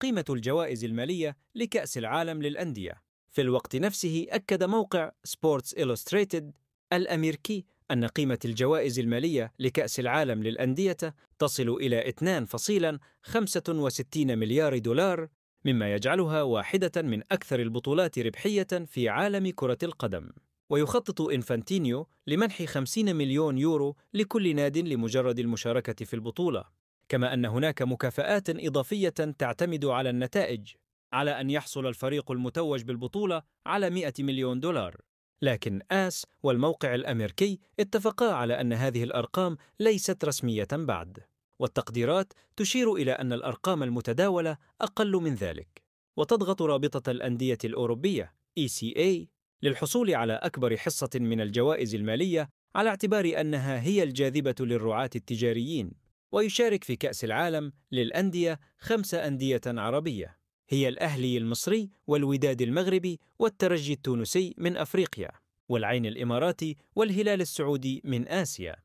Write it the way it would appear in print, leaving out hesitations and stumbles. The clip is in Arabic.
قيمة الجوائز المالية لكأس العالم للأندية. في الوقت نفسه أكد موقع سبورتس إلوستريتد الأمريكي أن قيمة الجوائز المالية لكأس العالم للأندية تصل إلى 2.65 مليار دولار، مما يجعلها واحدة من أكثر البطولات ربحية في عالم كرة القدم. ويخطط إنفانتينيو لمنح 50 مليون يورو لكل ناد لمجرد المشاركة في البطولة، كما أن هناك مكافآت إضافية تعتمد على النتائج، على أن يحصل الفريق المتوج بالبطولة على 100 مليون دولار. لكن آس والموقع الأمريكي اتفقا على أن هذه الأرقام ليست رسمية بعد، والتقديرات تشير إلى أن الأرقام المتداولة أقل من ذلك. وتضغط رابطة الأندية الأوروبية ECA للحصول على أكبر حصة من الجوائز المالية، على اعتبار أنها هي الجاذبة للرعاة التجاريين. ويشارك في كأس العالم للأندية 5 أندية عربية، هي الأهلي المصري والوداد المغربي والترجي التونسي من أفريقيا، والعين الإماراتي والهلال السعودي من آسيا.